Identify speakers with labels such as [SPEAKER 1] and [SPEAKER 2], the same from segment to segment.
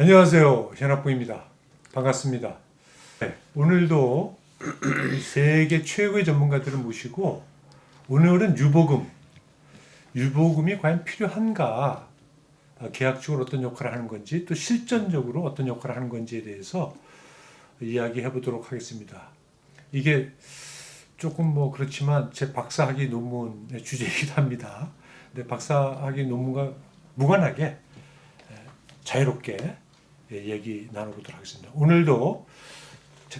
[SPEAKER 1] 안녕하세요. 현학부입니다. 반갑습니다. 네, 오늘도 세계 최고의 전문가들을 모시고 오늘은 유보금이 과연 필요한가, 계약적으로 어떤 역할을 하는 건지 또 실전적으로 어떤 역할을 하는 건지에 대해서 이야기해 보도록 하겠습니다. 이게 조금 뭐 그렇지만 제 박사학위 논문의 주제이기도 합니다. 근데 박사학위 논문과 무관하게 자유롭게 얘기 나눠보도록 하겠습니다. 오늘도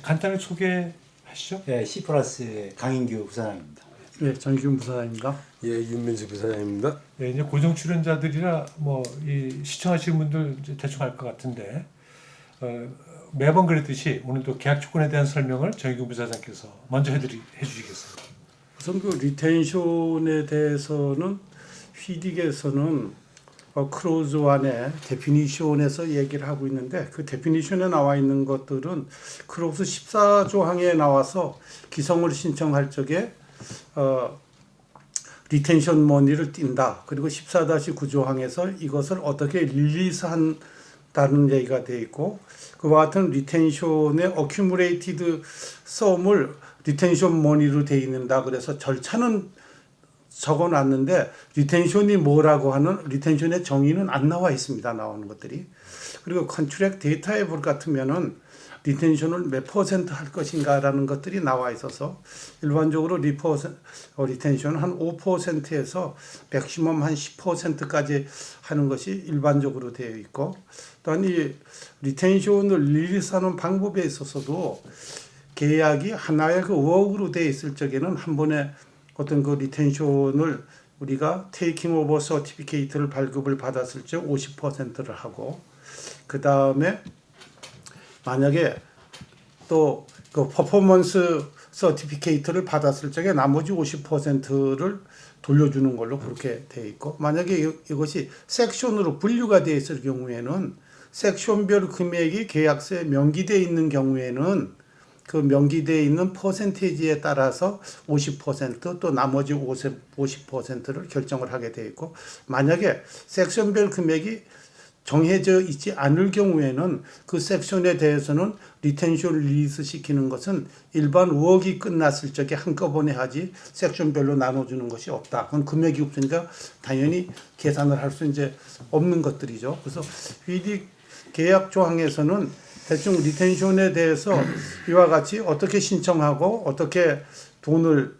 [SPEAKER 1] 간단히 소개하시죠.
[SPEAKER 2] 네, C+의 강인규 부사장입니다.
[SPEAKER 3] 네, 정기훈 부사장입니다.
[SPEAKER 4] 예, 윤민수 부사장입니다.
[SPEAKER 1] 네, 이제 고정 출연자들이라 뭐 이 시청하시는 분들 이제 대충 알 것 같은데 매번 그랬듯이 오늘도 계약 조건에 대한 설명을 정기훈 부사장께서 먼저 해주시겠습니다.
[SPEAKER 3] 우선 그 리텐션에 대해서는 휘딕에서는 클로즈 1의 데피니션에서 얘기를 하고 있는데 그 데피니션에 나와 있는 것들은 클로즈 14조항에 나와서 기성을 신청할 적에 리텐션 머니를 띈다. 그리고 14-9조항에서 이것을 어떻게 릴리스한다는 얘기가 되어 있고 그와 같은 리텐션의 어큐뮬레이티드 썸을 리텐션 머니로 되어 있는다. 그래서 절차는 적어놨는데 리텐션이 뭐라고 하는 리텐션의 정의는 안 나와 있습니다. 나오는 것들이. 그리고 컨트랙 데이터에 볼 같으면은 리텐션을 몇 퍼센트 할 것인가라는 것들이 나와 있어서 일반적으로 리텐션은 한 5%에서 맥시멈 한 10%까지 하는 것이 일반적으로 되어 있고 또한 이 리텐션을 릴리스하는 방법에 있어서도 계약이 하나의 그 워크로 되어 있을 적에는 한 번에 어떤 그 리텐션을 우리가 테이킹 오버 서티피케이트를 발급을 받았을 때 50%를 하고 그 다음에 만약에 또 그 퍼포먼스 서티피케이트를 받았을 적에 나머지 50%를 돌려주는 걸로 그렇게 돼 있고 만약에 이것이 섹션으로 분류가 되어 있을 경우에는 섹션별 금액이 계약서에 명기되어 있는 경우에는 그 명기되어 있는 퍼센테이지에 따라서 50%또 나머지 50%를 결정을 하게 되어 있고 만약에 섹션별 금액이 정해져 있지 않을 경우에는 그 섹션에 대해서는 리텐션 릴리스 시키는 것은 일반 워크가 끝났을 적에 한꺼번에 하지 섹션별로 나눠주는 것이 없다. 그건 금액이 없으니까 당연히 계산을 할 수 이제 없는 것들이죠. 그래서 휘딕 계약 조항에서는 대충 리텐션에 대해서 이와 같이 어떻게 신청하고 어떻게 돈을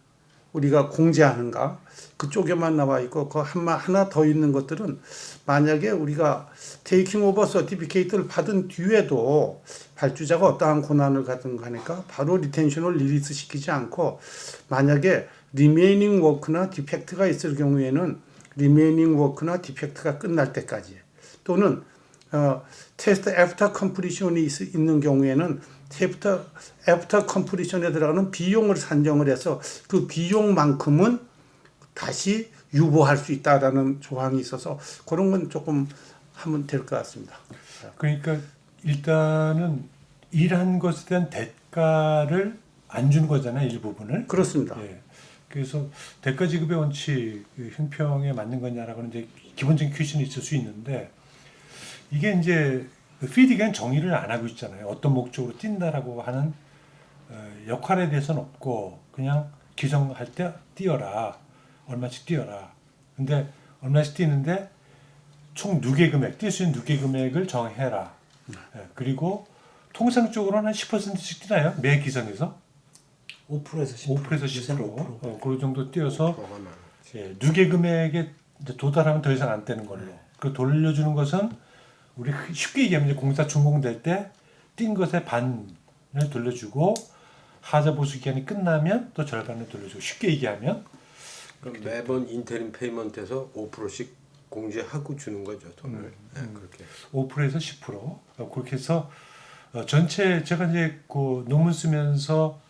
[SPEAKER 3] 우리가 공제하는가 그쪽에만 나와 있고 그 하나 더 있는 것들은 만약에 우리가 테이킹 오버 서티피케이트를 받은 뒤에도 발주자가 어떠한 고난을 갖든가 하니까 바로 리텐션을 릴리스 시키지 않고 만약에 리메이닝 워크나 디펙트가 있을 경우에는 리메이닝 워크나 디펙트가 끝날 때까지 또는 테스트 애프터 컴플리션이 있는 경우에는 테스트 애프터 컴플리션에 들어가는 비용을 산정을 해서 그 비용만큼은 다시 유보할 수 있다라는 조항이 있어서 그런 건 조금 하면 될 것 같습니다.
[SPEAKER 1] 그러니까 일단은 일한 것에 대한 대가를 안 주는 거잖아요, 일부분을.
[SPEAKER 3] 그렇습니다.
[SPEAKER 1] 예. 그래서 대가 지급의 원칙, 형평에 맞는 거냐라고는 이제 기본적인 퀘션이 있을 수 있는데 이게 이제 휘딕은 정의를 안 하고 있잖아요. 어떤 목적으로 뛴다라고 하는 역할에 대해서는 없고 그냥 기성할 때 뛰어라. 얼마씩 뛰어라. 근데 얼마씩 뛰는데 총 누계 금액, 뛸 수 있는 누계 금액을 정해라. 그리고 통상적으로는 한 10%씩 뛰나요? 매 기성에서?
[SPEAKER 2] 5%에서 10%.
[SPEAKER 1] 5%에서 10%. 그 정도 뛰어서 누계 금액에 도달하면 더 이상 안 되는 걸로. 그 돌려주는 것은 우리 쉽게 얘기하면 이제 공사 준공될 때 뛴 것의 반을 돌려주고 하자 보수 기간이 끝나면 또 절반을 돌려주고 쉽게 얘기하면
[SPEAKER 4] 그럼 매번 인테림 페이먼트에서 5%씩 공제하고 주는 거죠, 돈을. 그렇게.
[SPEAKER 1] 5%에서 10%. 그렇게 해서 전체 제가 이제 그 논문 쓰면서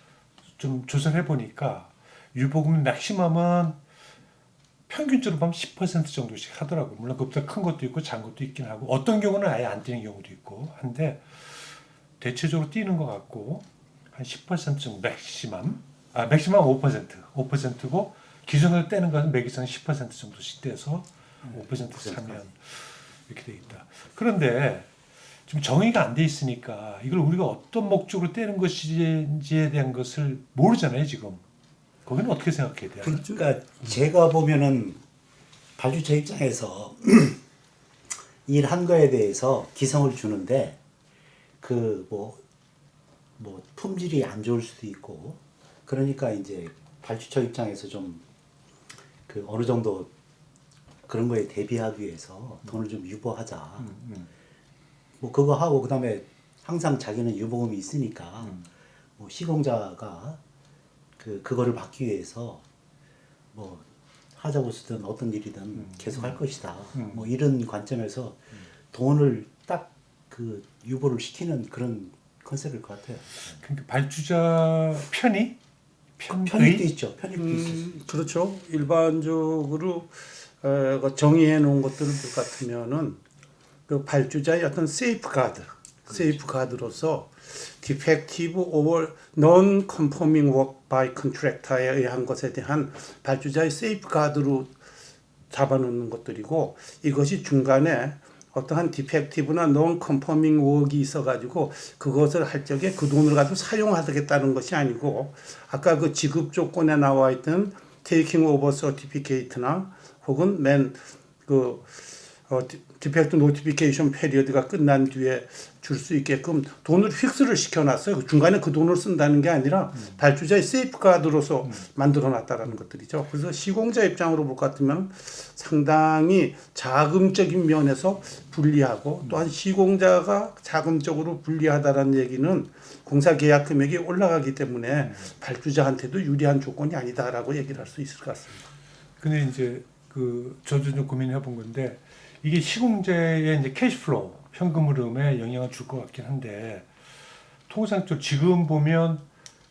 [SPEAKER 1] 좀 조사를 해보니까 유보금 맥시멈은 평균적으로 보면 10% 정도씩 하더라고요. 물론 그보다 큰 것도 있고 작은 것도 있긴 하고 어떤 경우는 아예 안 뛰는 경우도 있고 한데 대체적으로 뛰는 것 같고 한 10% 정도 맥시멈 5%고 기존으로 떼는 것은 매기성 10% 정도씩 떼서 5% 사면 이렇게 돼 있다. 그런데 지금 정의가 안 돼 있으니까 이걸 우리가 어떤 목적으로 떼는 것인지에 대한 것을 모르잖아요 지금. 거기는 어떻게 생각해야 돼요?
[SPEAKER 2] 그러니까 제가 보면은 발주처 입장에서 일한 거에 대해서 기성을 주는데 그 뭐 품질이 안 좋을 수도 있고 그러니까 이제 발주처 입장에서 좀 그 어느 정도 그런 거에 대비하기 위해서 돈을 좀 유보하자. 뭐 그거 하고 그다음에 항상 자기는 유보금이 있으니까 뭐 시공자가 그거를 받기 위해서 뭐 하자고서든 어떤 일이든 계속 할 것이다. 뭐 이런 관점에서 돈을 딱 그 유보를 시키는 그런 컨셉일 것 같아요.
[SPEAKER 1] 그러니까 발주자 편의도
[SPEAKER 2] 편익도 있죠. 편익도 있어요.
[SPEAKER 3] 그렇죠. 일반적으로 정의해 놓은 것들을 볼 같으면은 그 발주자의 어떤 세이프가드로서 defective or non-conforming work by contractor에 의한 것에 대한 발주자의 세이프가드로 잡아놓는 것들이고 이것이 중간에 어떠한 디펙티브나 non-conforming work이 있어가지고 그것을 할 적에 그 돈을 가지고 사용하겠다는 것이 아니고 아까 그 지급 조건에 나와 있던 taking over certificate나 혹은 디펙트 노티피케이션 페리어드가 끝난 뒤에 줄 수 있게끔 돈을 픽스를 시켜놨어요. 중간에 그 돈을 쓴다는 게 아니라 발주자의 세이프가드로서 만들어놨다라는 것들이죠. 그래서 시공자 입장으로 볼 것 같으면 상당히 자금적인 면에서 불리하고 또한 시공자가 자금적으로 불리하다라는 얘기는 공사 계약 금액이 올라가기 때문에 발주자한테도 유리한 조건이 아니다라고 얘기를 할 수 있을 것 같습니다.
[SPEAKER 1] 근데 이제 저도 좀 고민해 본 건데 이게 시공자의 이제 캐시플로우 현금 흐름에 영향을 줄 것 같긴 한데 통상적으로 지금 보면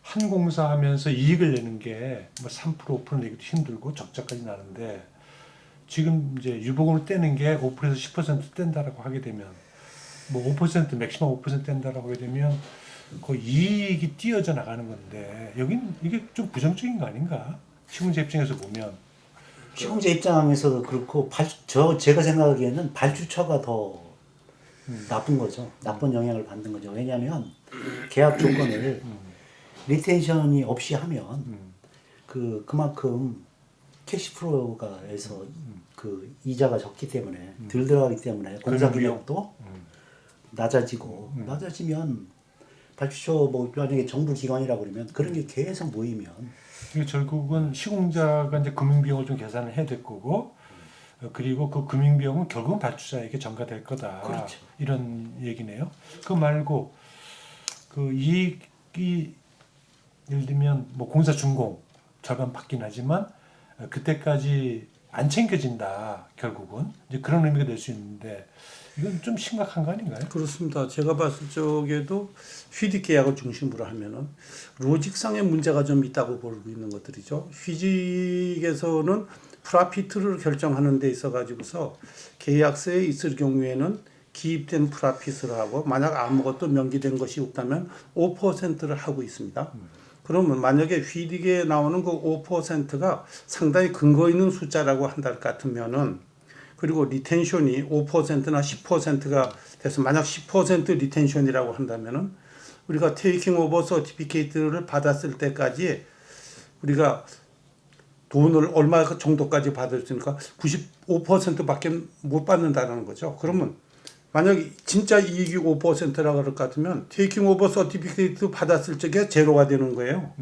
[SPEAKER 1] 한 공사 하면서 이익을 내는 게 뭐 3% 5% 내기도 힘들고 적자까지 나는데 지금 이제 유보금을 떼는 게 5%에서 10% 뗀다라고 하게 되면 뭐 5% 맥시멈 5% 뗀다라고 하게 되면 그 이익이 띄어져 나가는 건데 여긴 이게 좀 부정적인 거 아닌가? 시공자 입장에서 보면
[SPEAKER 2] 시공자 입장에서도 그렇고 제가 생각하기에는 발주처가 더 나쁜 거죠. 나쁜 영향을 받는 거죠. 왜냐하면 계약 조건을 리텐션이 없이 하면 그만큼 캐시플로우가 해서 그 이자가 적기 때문에 덜 들어가기 때문에 공사 기력도 낮아지고 낮아지면 발주처 뭐 만약에 정부 기관이라고 그러면 그런 게 계속 모이면
[SPEAKER 1] 이게 결국은 시공자가 이제 금융비용을 좀 계산을 해야 될 거고 그리고 그 금융비용은 결국은 발주자에게 전가될 거다.
[SPEAKER 2] 그렇죠.
[SPEAKER 1] 이런 얘기네요. 그거 말고 그 이익이 예를 들면 뭐 공사 준공 절반 받긴 하지만 그때까지 안 챙겨진다. 결국은 이제 그런 의미가 될 수 있는데 이건 좀 심각한 거 아닌가요?
[SPEAKER 3] 그렇습니다. 제가 봤을 적에도 휘직 계약을 중심으로 하면은 로직상의 문제가 좀 있다고 보고 있는 것들이죠. 휘직에서는 프라피트를 결정하는 데 있어 가지고서 계약서에 있을 경우에는 기입된 프라핏을 하고 만약 아무것도 명기된 것이 없다면 5%를 하고 있습니다. 그러면 만약에 휘직에 나오는 그 5%가 상당히 근거 있는 숫자라고 한다 같으면은 그리고 리텐션이 5%나 10%가 돼서 만약 10% 리텐션이라고 한다면은 우리가 테이킹 오버 서티피케이트를 받았을 때까지 우리가 돈을 얼마 정도까지 받을 수 있으니까 95%밖에 못 받는다는 거죠. 그러면 만약 진짜 이익이 5%라고 그럴 것 같으면 테이킹 오버 서티피케이트 받았을 적에 제로가 되는 거예요.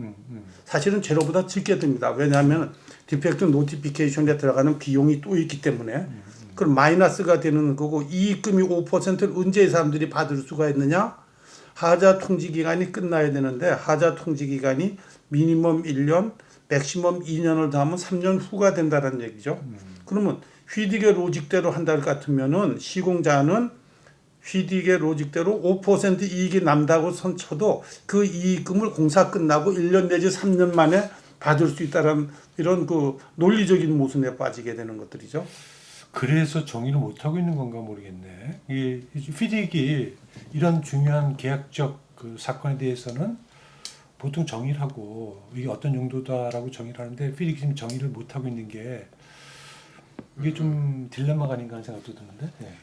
[SPEAKER 3] 사실은 제로보다 적게 됩니다. 왜냐하면 디펙트 노티피케이션에 들어가는 비용이 또 있기 때문에 그럼 마이너스가 되는 거고 이익금이 5%를 언제 이 사람들이 받을 수가 있느냐? 하자 통지 기간이 끝나야 되는데 하자 통지 기간이 미니멈 1년, 맥시멈 2년을 더하면 3년 후가 된다는 얘기죠. 그러면 휘딕의 로직대로 한다 같으면은 시공자는 휘딕의 로직대로 5% 이익이 남다고 선쳐도 그 이익금을 공사 끝나고 1년 내지 3년 만에 받을 수 있다는 이런 그 논리적인 모순에 빠지게 되는 것들이죠.
[SPEAKER 1] 그래서 정의를 못 하고 있는 건가 모르겠네. 이 휘딕이 이런 중요한 계약적 그 사건에 대해서는 보통 정의를 하고 이게 어떤 용도다라고 정의를 하는데 휘딕이 지금 정의를 못 하고 있는 게 이게 좀 딜레마가 아닌가 하는 생각도 드는데. 네.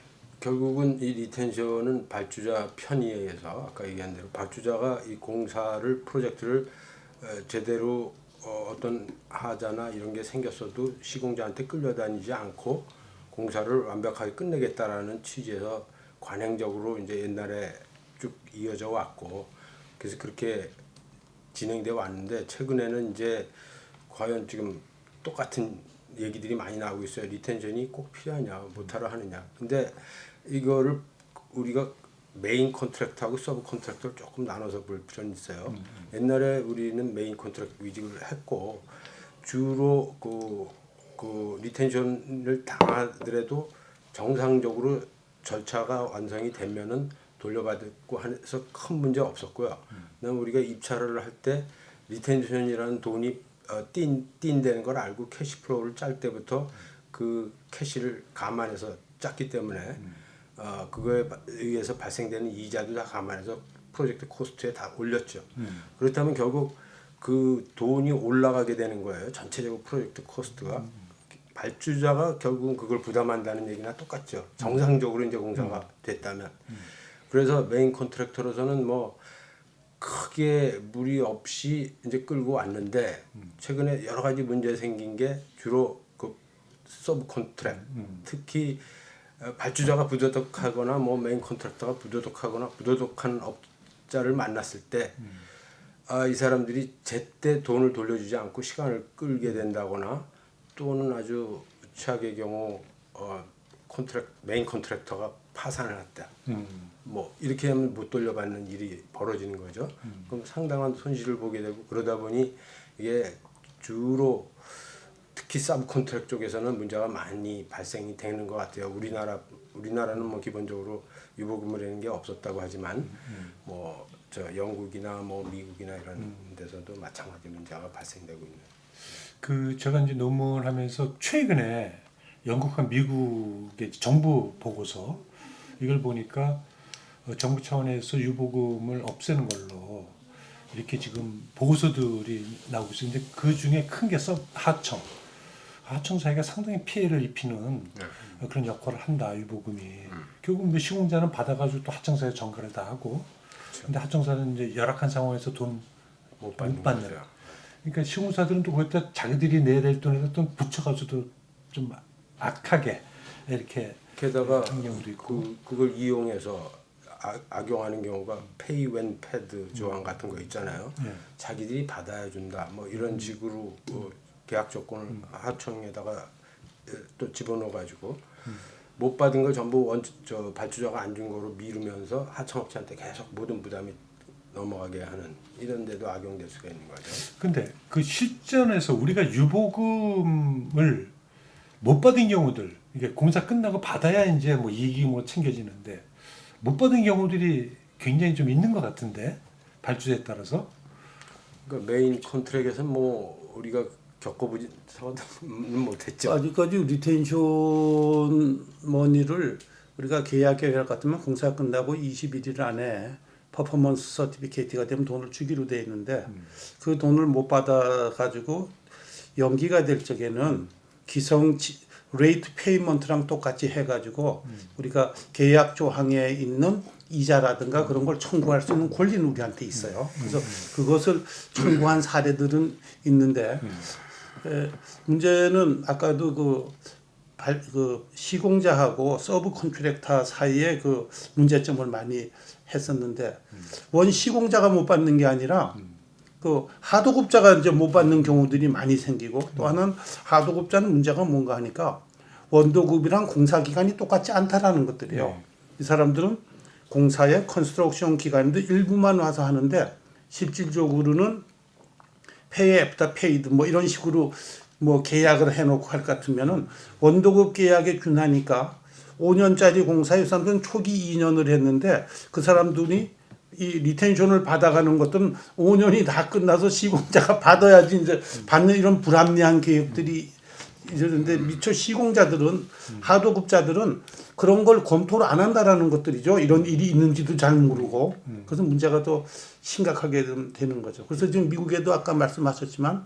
[SPEAKER 4] 결국은 이 리텐션은 발주자 편의에 의해서 아까 얘기한 대로 발주자가 이 공사를 프로젝트를 제대로 어떤 하자나 이런 게 생겼어도 시공자한테 끌려다니지 않고 공사를 완벽하게 끝내겠다라는 취지에서 관행적으로 이제 옛날에 쭉 이어져 왔고 그래서 그렇게 진행되어 왔는데 최근에는 이제 과연 지금 똑같은 얘기들이 많이 나오고 있어요. 리텐션이 꼭 필요하냐, 못하러 하느냐. 근데 이거를 우리가 메인 컨트랙트하고 서브 컨트랙트를 조금 나눠서 볼 필요는 있어요. 옛날에 우리는 메인 컨트랙트 위주를 했고 주로 그 리텐션을 당하더라도 정상적으로 절차가 완성이 되면은 돌려받고 해서 큰 문제 없었고요. 그다음 우리가 입찰을 할 때 리텐션이라는 돈이 띈다는 걸 알고 캐시플로우를 짤 때부터 그 캐시를 감안해서 짰기 때문에 그거에 의해서 발생되는 이자도 다 감안해서 프로젝트 코스트에 다 올렸죠. 그렇다면 결국 그 돈이 올라가게 되는 거예요. 전체적으로 프로젝트 코스트가. 발주자가 결국은 그걸 부담한다는 얘기나 똑같죠. 정상적으로 이제 공사가 됐다면. 그래서 메인 컨트랙터로서는 뭐 크게 무리 없이 이제 끌고 왔는데 최근에 여러 가지 문제 생긴 게 주로 그 서브 컨트랙 특히 발주자가 부도덕하거나 뭐 메인 컨트랙터가 부도덕하거나 부도덕한 업자를 만났을 때 이 사람들이 제때 돈을 돌려주지 않고 시간을 끌게 된다거나 또는 아주 최악의 경우 메인 컨트랙터가 파산을 했다. 뭐 이렇게 하면 못 돌려받는 일이 벌어지는 거죠. 그럼 상당한 손실을 보게 되고 그러다 보니 이게 주로 특히 서브 컨트랙 쪽에서는 문제가 많이 발생이 되는 것 같아요. 우리나라는 뭐 기본적으로 유보금이라는 게 없었다고 하지만 뭐 저 영국이나 뭐 미국이나 이런 데서도 마찬가지 문제가 발생되고 있는.
[SPEAKER 1] 그 제가 이제 논문을 하면서 최근에 영국과 미국의 정부 보고서 이걸 보니까 정부 차원에서 유보금을 없애는 걸로 이렇게 지금 보고서들이 나오고 있는데 그 중에 큰 게 하청 사회가 상당히 피해를 입히는 그런 역할을 한다 유보금이. 결국 뭐 시공자는 받아가지고 또 하청 사회 전가를 다 하고, 근데 하청 사회는 이제 열악한 상황에서 돈 못 받는.
[SPEAKER 4] 거죠.
[SPEAKER 1] 그러니까 시공사들은 또 거기다 자기들이 내야 될 돈에다 또 붙여가지고도 좀 악하게 이렇게
[SPEAKER 4] 게다가
[SPEAKER 1] 한 경우도 있고.
[SPEAKER 4] 그걸 이용해서 악용하는 경우가 pay when paid 조항 같은 거 있잖아요. 자기들이 받아야 준다. 뭐 이런 식으로 계약 조건을 하청에다가 또 집어넣어 가지고 못 받은 걸 전부 발주자가 안 준 거로 미루면서 하청업체한테 계속 모든 부담이 넘어가게 하는 이런 데도 악용될 수가 있는 거죠.
[SPEAKER 1] 근데 그 실전에서 우리가 유보금을 못 받은 경우들, 이게 공사 끝나고 받아야 이제 뭐 이익이 뭐 챙겨지는데 못 받은 경우들이 굉장히 좀 있는 것 같은데 발주자에 따라서.
[SPEAKER 4] 그러니까 메인 컨트랙에서 뭐 우리가 겪어보지는 못했죠.
[SPEAKER 3] 아직까지 리텐션 머니를 우리가 계약 같으면 공사 끝나고 21일 안에 퍼포먼스 서티피케이트가 되면 돈을 주기로 돼 있는데 그 돈을 못 받아 가지고 연기가 될 적에는 기성 레이트 페이먼트랑 똑같이 해가지고 우리가 계약 조항에 있는 이자라든가 그런 걸 청구할 수 있는 권리는 우리한테 있어요. 그래서 그것을 청구한 사례들은 있는데 문제는 아까도 그 시공자하고 서브 컨트랙터 사이에 그 문제점을 많이 했었는데 원 시공자가 못 받는 게 아니라 그 하도급자가 이제 못 받는 경우들이 많이 생기고 또 하나는 하도급자는 문제가 뭔가 하니까 원도급이랑 공사 기간이 똑같지 않다라는 것들이에요. 이 사람들은 공사의 컨스트럭션 기간인데 일부만 와서 하는데 실질적으로는 페이 애프터 페이드 뭐 이런 식으로 뭐 계약을 해놓고 할 것 같으면은 원도급 계약에 준하니까 5년짜리 공사에 사람들은 초기 2년을 했는데 그 사람들이 이 리텐션을 받아가는 것들은 5년이 다 끝나서 시공자가 받아야지 이제 받는 이런 불합리한 계획들이 이러는데 미처 시공자들은 하도급자들은 그런 걸 검토를 안 한다라는 것들이죠. 이런 일이 있는지도 잘 모르고 그래서 문제가 더 심각하게 되는 거죠. 그래서 지금 미국에도 아까 말씀하셨지만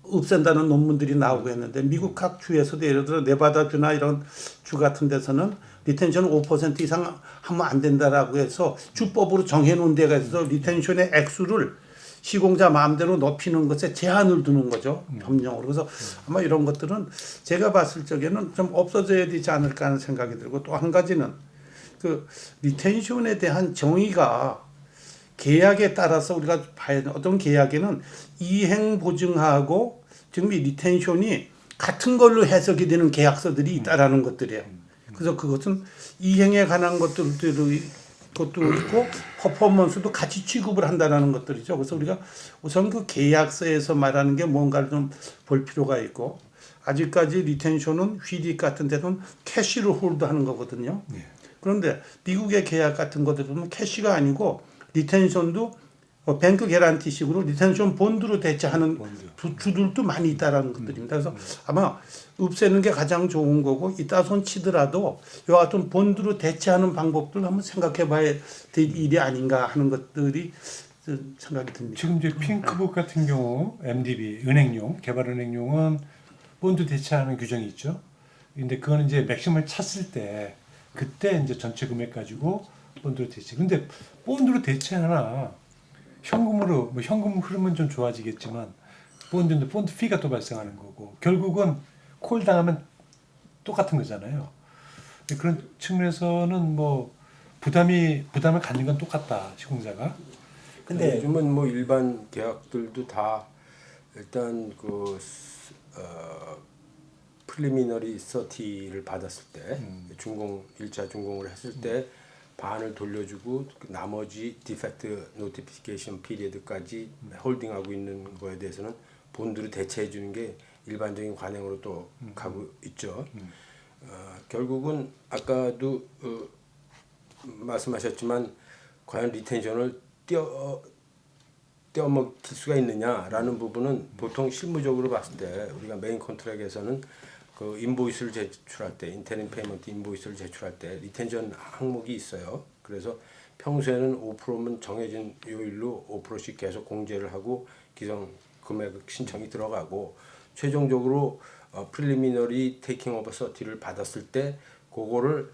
[SPEAKER 3] 없앤다는 논문들이 나오고 했는데 미국 각 주에서도 예를 들어 네바다주나 이런 주 같은 데서는 리텐션 5% 이상 하면 안 된다라고 해서 주법으로 정해놓은 데가 있어서 리텐션의 액수를 시공자 마음대로 높이는 것에 제한을 두는 거죠. 법령으로. 그래서 아마 이런 것들은 제가 봤을 적에는 좀 없어져야 되지 않을까 하는 생각이 들고, 또 한 가지는 그 리텐션에 대한 정의가 계약에 따라서 우리가 봐야 되는, 어떤 계약에는 이행 보증하고 지금 이 리텐션이 같은 걸로 해석이 되는 계약서들이 있다라는 것들이에요. 그래서 그것은 이행에 관한 것도 있고 퍼포먼스도 같이 취급을 한다라는 것들이죠. 그래서 우리가 우선 그 계약서에서 말하는 게 뭔가를 좀 볼 필요가 있고, 아직까지 리텐션은 휘딕 같은 데는 캐시를 홀드하는 거거든요. 그런데 미국의 계약 같은 것들은 캐시가 아니고 리텐션도 뱅크 개런티식으로 리텐션 본드로 대체하는 주들도 많이 있다라는 것들입니다. 그래서 아마 없애는 게 가장 좋은 거고, 이따 손 치더라도 이와 같은 본드로 대체하는 방법들 한번 생각해 봐야 될 일이 아닌가 하는 것들이 생각이 듭니다.
[SPEAKER 1] 지금 이제 핑크북 같은 경우 MDB 은행용 개발은행용은 본드 대체하는 규정이 있죠. 근데 그거는 이제 맥심을 찼을 때 그때 이제 전체 금액 가지고 본드로 대체. 근데 본드로 대체하나 현금으로 뭐 현금 흐름은 좀 좋아지겠지만 본드인데 본드 피가 또 발생하는 거고 결국은 콜 당하면 똑같은 거잖아요. 그런 측면에서는 뭐 부담을 갖는 건 똑같다 시공자가.
[SPEAKER 2] 근데
[SPEAKER 4] 요즘은 뭐 일반 계약들도 다 일단 그 프리미너리 서티를 받았을 때 준공 1차 준공을 했을 때 반을 돌려주고 나머지 디펙트 노티피케이션 피리어드까지 홀딩하고 있는 거에 대해서는 본드로 대체해 주는 게 일반적인 관행으로 또 가고 있죠. 결국은 아까도 말씀하셨지만 과연 리텐션을 떼어먹힐 수가 있느냐라는 부분은 보통 실무적으로 봤을 때 우리가 메인 컨트랙에서는 그 인보이스를 제출할 때 인테림 페이먼트 인보이스를 제출할 때 리텐션 항목이 있어요. 그래서 평소에는 5%면 정해진 요일로 5%씩 계속 공제를 하고 기성 금액 신청이 들어가고 최종적으로 프리리미너리 테이킹 오버 서티를 받았을 때 그거를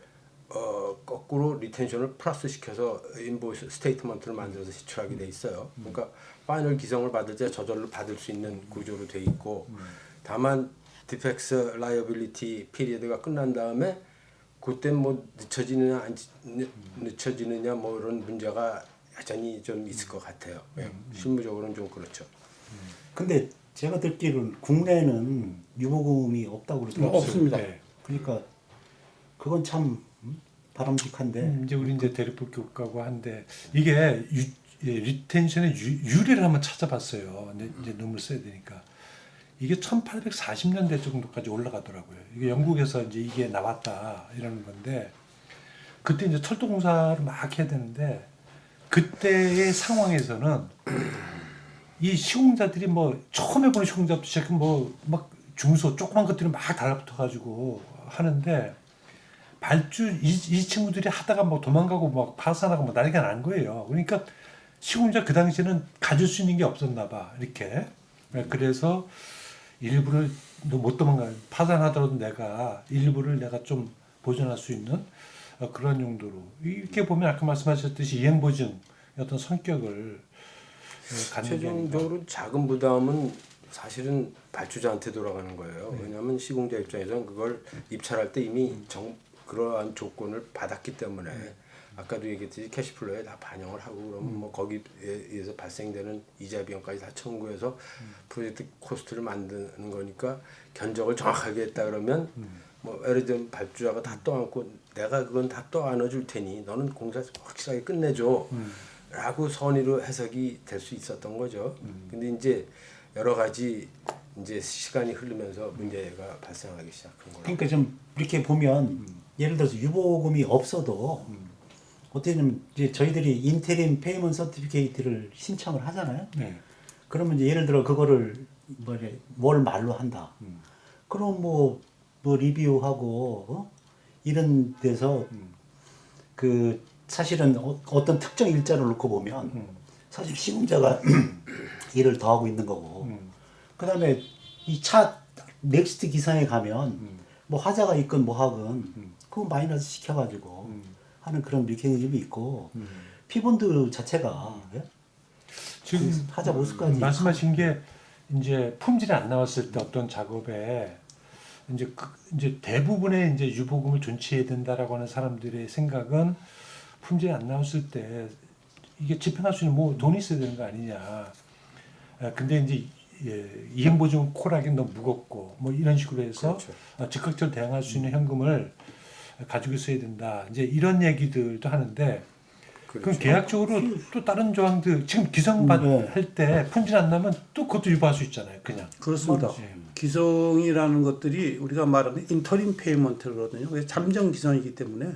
[SPEAKER 4] 거꾸로 리텐션을 플러스 시켜서 인보이스 스테이트먼트를 만들어서 제출하게 돼 있어요. 그러니까 파이널 기성을 받을 때 저절로 받을 수 있는 구조로 돼 있고 다만 디펙스 라이어빌리티 피리어드가 끝난 다음에 그때 뭐 늦춰지느냐 뭐 이런 문제가 여전히 좀 있을 것 같아요. 실무적으로는 좀 그렇죠.
[SPEAKER 2] 근데 제가 듣기로는 국내는 유보금이 없다고 그러더라고요.
[SPEAKER 3] 없습니다.
[SPEAKER 1] 네.
[SPEAKER 2] 그러니까 그건 참 바람직한데.
[SPEAKER 1] 이제 우리 이제 대립국 교과고 한데 이게 리텐션의 유래를 한번 찾아봤어요. 근데 이제 눈을 써야 되니까 이게 1840년대 정도까지 올라가더라고요. 이게 영국에서 이제 이게 나왔다 이러는 건데 그때 이제 철도 공사를 막 해야 되는데 그때의 상황에서는 이 시공자들이 뭐 처음에 보는 시공자부터 시작해 뭐 막 중소 조그만 것들이 막 달라붙어 가지고 하는데 이 친구들이 하다가 뭐 도망가고 막 파산하고 뭐 난리가 난 거예요. 그러니까 시공자 그 당시에는 가질 수 있는 게 없었나 봐 이렇게. 그래서 일부를 못 도망가 파산하더라도 내가 일부를 내가 좀 보존할 수 있는 그런 용도로 이렇게 보면 아까 말씀하셨듯이 이행 보증 어떤 성격을 갖는 게
[SPEAKER 4] 최종적으로 자금 부담은 사실은 발주자한테 돌아가는 거예요. 왜냐하면 시공자 입장에서는 그걸 입찰할 때 이미 그러한 조건을 받았기 때문에 아까도 얘기했듯이 캐시플로에 다 반영을 하고 그러면 뭐 거기에 의해서 발생되는 이자 비용까지 다 청구해서 프로젝트 코스트를 만드는 거니까 견적을 정확하게 했다 그러면 뭐 예를 들면 발주자가 다 떠안고 내가 그건 다 떠안아줄 테니 너는 공사 확실하게 끝내줘 라고 선의로 해석이 될 수 있었던 거죠. 근데 이제 여러 가지 이제 시간이 흐르면서 문제가 발생하기 시작한 거예요.
[SPEAKER 2] 그러니까 좀 이렇게 보면 예를 들어서 유보금이 없어도 어떻게 보면 이제 저희들이 인테림 페이먼트 서티피케이트를 신청을 하잖아요.
[SPEAKER 1] 네.
[SPEAKER 2] 그러면 이제 예를 들어 그거를 월 말로 한다. 그럼 뭐 리뷰하고 이런 데서 그 사실은 어떤 특정 일자를 놓고 보면 사실 시공자가 일을 더 하고 있는 거고 그다음에 이 차 넥스트 기상에 가면 뭐 하자가 있건 뭐 하건 그거 마이너스 시켜가지고 하는 그런 메커니즘이 있고 피본드 자체가 예?
[SPEAKER 1] 지금
[SPEAKER 2] 하자 모습까지
[SPEAKER 1] 말씀하신 게 이제 품질이 안 나왔을 때 어떤 작업에 이제 대부분의 이제 유보금을 존치해야 된다라고 하는 사람들의 생각은 품질이 안 나왔을 때 이게 집행할 수 있는 뭐 돈이 있어야 되는 거 아니냐. 근데 이제 이행보증 콜하기는 너무 무겁고 뭐 이런 식으로 해서
[SPEAKER 4] 그렇죠.
[SPEAKER 1] 즉각적으로 대응할 수 있는 현금을 가지고 있어야 된다. 이제 이런 얘기들도 하는데 그럼
[SPEAKER 4] 그렇죠.
[SPEAKER 1] 계약적으로 또 다른 조항들 지금 기성할 때 품질 안 나면 또 그것도 유보할 수 있잖아요. 그냥.
[SPEAKER 3] 그렇습니다. 기성이라는 것들이 우리가 말하는 인터림 페이먼트거든요. 그게 잠정 기성이기 때문에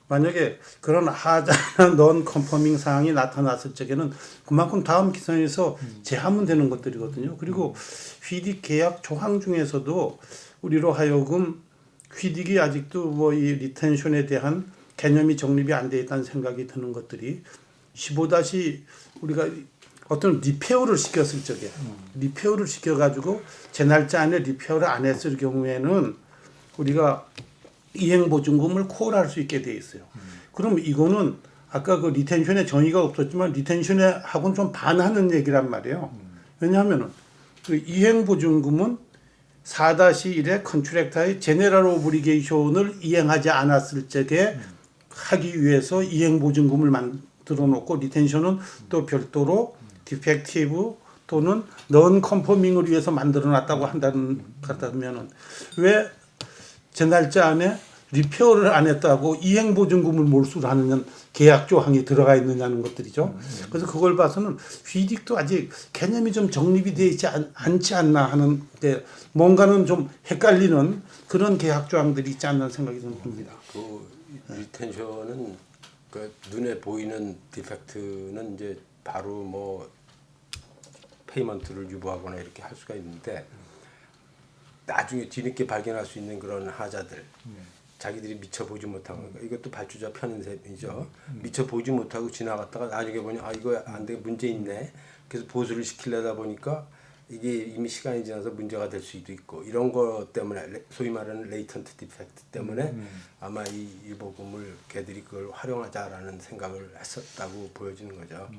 [SPEAKER 3] 만약에 그런 하자나 넌 컨퍼밍 사항이 나타났을 적에는 그만큼 다음 기성에서 제하면 되는 것들이거든요. 그리고 휘딕 계약 조항 중에서도 우리로 하여금 휘딕이 아직도 뭐 이 리텐션에 대한 개념이 정립이 안 돼 있다는 생각이 드는 것들이 15- 우리가 어떤 리페어를 시켰을 적에 리페어를 시켜가지고 제 날짜 안에 리페어를 안 했을 경우에는 우리가 이행보증금을 콜할 수 있게 돼 있어요. 그럼 이거는 아까 그 리텐션에 정의가 없었지만 리텐션에 하고는 좀 반하는 얘기란 말이에요. 왜냐하면은 그 이행보증금은 4-1의 컨트랙터의 제네럴 오브리게이션을 이행하지 않았을 적에 하기 위해서 이행보증금을 만들어 놓고 리텐션은 또 별도로 디펙티브 또는 넌 컨퍼밍을 위해서 만들어 놨다고 한다면은 왜 제 날짜 안에 리페어를 안 했다고 이행보증금을 몰수를 하는 계약 조항이 들어가 있느냐는 것들이죠. 그래서 그걸 봐서는 휘딕도 아직 개념이 좀 정립이 되어 있지 않지 않나 하는 게 뭔가는 좀 헷갈리는 그런 계약 조항들이 있지 않나 생각이 좀 듭니다.
[SPEAKER 4] 그 리텐션은 그 눈에 보이는 디펙트는 이제 바로 뭐 페이먼트를 유보하거나 이렇게 할 수가 있는데 나중에 뒤늦게 발견할 수 있는 그런 하자들 자기들이 미처 보지 못한 거 이것도 발주자 편인 셈이죠. 미처 보지 못하고 지나갔다가 나중에 보니 아 이거 안 돼 문제 있네. 그래서 보수를 시키려다 보니까 이게 이미 시간이 지나서 문제가 될 수도 있고 이런 것 때문에 소위 말하는 레이턴트 디펙트 때문에 아마 이 유보금을 걔들이 그걸 활용하자라는 생각을 했었다고 보여지는 거죠.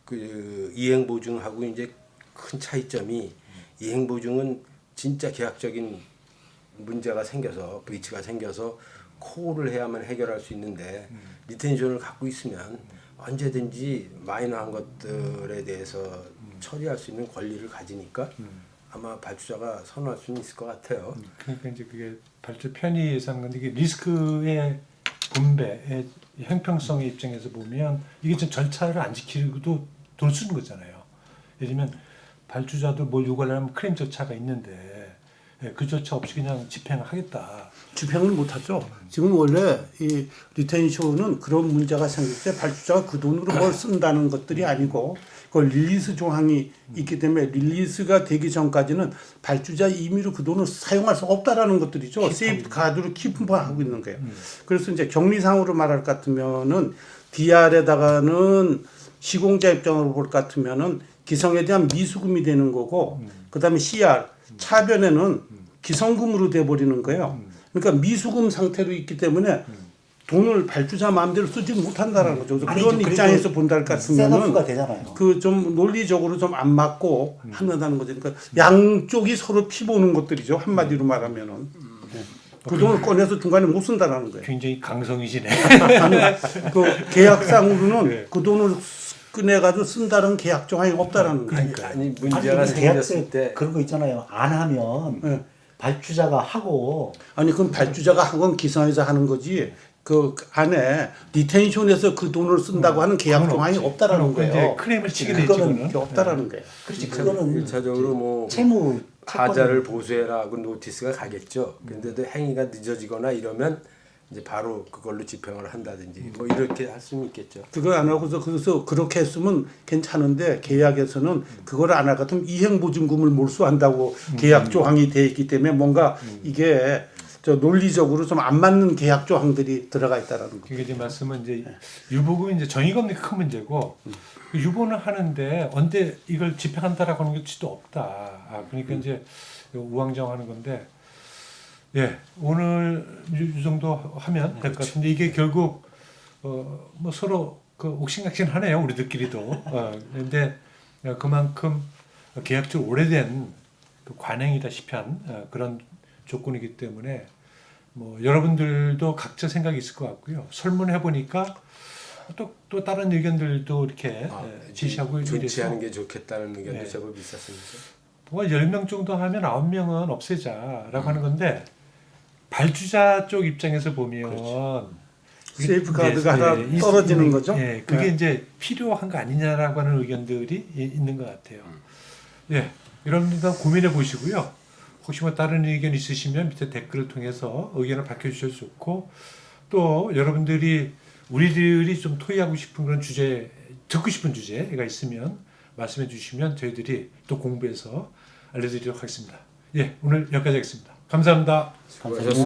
[SPEAKER 4] 그 이행보증하고 이제 큰 차이점이 이행보증은 진짜 계약적인 문제가 생겨서 브리치가 생겨서 콜을 해야만 해결할 수 있는데 리텐션을 갖고 있으면 언제든지 마이너한 것들에 대해서 처리할 수 있는 권리를 가지니까 아마 발주자가 선호할 수는 있을 것 같아요.
[SPEAKER 1] 그러니까 이제 그게 발주 편의에서 하는 건데 이게 리스크의 분배의 형평성의 입장에서 보면 이게 좀 절차를 안 지키고도 돈 쓰는 거잖아요. 예를 들면 발주자도 뭘 요구하려면 클레임 절차가 있는데 그 절차 없이 그냥 집행을 하겠다.
[SPEAKER 3] 집행을 못하죠. 지금 원래 이 리텐션은 그런 문제가 생길 때 발주자가 그 돈으로 뭘 쓴다는 것들이 아니고 그 릴리스 조항이 있기 때문에 릴리스가 되기 전까지는 발주자 임의로 그 돈을 사용할 수 없다라는 것들이죠. 세이프 카드로 킵하고 있는 거예요. 그래서 이제 경리상으로 말할 것 같으면은 DR에다가는 시공자 입장으로 볼 것 같으면은 기성에 대한 미수금이 되는 거고 그다음에 CR 차변에는 기성금으로 돼버리는 거예요. 그러니까 미수금 상태로 있기 때문에 돈을 발주자 마음대로 쓰지 못한다라는 거죠. 그래서 그런 입장에서 본다 같으면은
[SPEAKER 2] 셋업가 되잖아요.
[SPEAKER 3] 그 좀 논리적으로 좀 안 맞고 한다는 거죠. 그러니까 양쪽이 서로 피보는 것들이죠. 한마디로 말하면은 그 돈을 꺼내서 중간에 못 쓴다라는 거예요.
[SPEAKER 1] 굉장히 강성이시네.
[SPEAKER 3] 그 계약상으로는 그 돈을 꺼내가지고 쓴다는 계약 조항이 없다라는 거예요.
[SPEAKER 4] 아니 문제가
[SPEAKER 2] 아니,
[SPEAKER 4] 생겼을 때
[SPEAKER 2] 그런 거 있잖아요. 안 하면
[SPEAKER 3] 네.
[SPEAKER 2] 발주자가 하고
[SPEAKER 3] 아니 그럼 발주자가 한 건 기성에서 하는 거지. 그 안에 리텐션에서 그 돈을 쓴다고 하는 계약 조항이 없다라는
[SPEAKER 1] 그건
[SPEAKER 3] 거예요.
[SPEAKER 1] 이제 클레임을 치게 되지.
[SPEAKER 3] 그거는
[SPEAKER 1] 그거는.
[SPEAKER 3] 그게 없다라는 거예요.
[SPEAKER 2] 그렇지 그거는
[SPEAKER 4] 일차적으로 뭐
[SPEAKER 2] 채무
[SPEAKER 4] 하자를 보수해라고 노티스가 가겠죠. 근데도 행위가 늦어지거나 이러면 이제 바로 그걸로 집행을 한다든지 뭐 이렇게 할 수는 있겠죠.
[SPEAKER 3] 그걸 안 하고서 그래서 그렇게 했으면 괜찮은데 계약에서는 그걸 안 할 것 같으면 이행보증금을 몰수한다고 계약 조항이 돼 있기 때문에 뭔가 이게 저 논리적으로 좀 안 맞는 계약 조항들이 들어가 있다라는 거.
[SPEAKER 1] 그게 이제 말씀은 이제 유보금이 이제 정의가 없는 게 큰 문제고 그 유보는 하는데 언제 이걸 집행한다라고 하는 게 지도 없다. 그러니까 이제 우왕좌왕하는 건데 예, 오늘 이 정도 하면 될 것 같은데 이게 결국 뭐 서로 그 옥신각신하네요 우리들끼리도. 그런데 그만큼 계약적으로 오래된 그 관행이다시피 한 그런 조건이기 때문에 뭐 여러분들도 각자 생각이 있을 것 같고요. 설문해 보니까 또 다른 의견들도 이렇게 제시하고
[SPEAKER 4] 좋지
[SPEAKER 1] 이래서
[SPEAKER 4] 않은 게 좋겠다는 의견도
[SPEAKER 1] 네.
[SPEAKER 4] 제법 있었습니다.
[SPEAKER 1] 뭐 10명 정도 하면 9명은 없애자라고 하는 건데 발주자 쪽 입장에서 보면
[SPEAKER 3] 세이프가드가 하나 떨어지는 거죠?
[SPEAKER 1] 예, 그게
[SPEAKER 3] 네.
[SPEAKER 1] 이제 필요한 거 아니냐라고 하는 의견들이 있는 것 같아요. 예, 여러분들 고민해 보시고요. 혹시 뭐 다른 의견 있으시면 밑에 댓글을 통해서 의견을 밝혀주셔도 좋고 또 여러분들이 우리들이 좀 토의하고 싶은 그런 주제, 듣고 싶은 주제가 있으면 말씀해 주시면 저희들이 또 공부해서 알려드리도록 하겠습니다. 예, 오늘 여기까지 하겠습니다. 감사합니다.
[SPEAKER 4] 수고하셨습니다.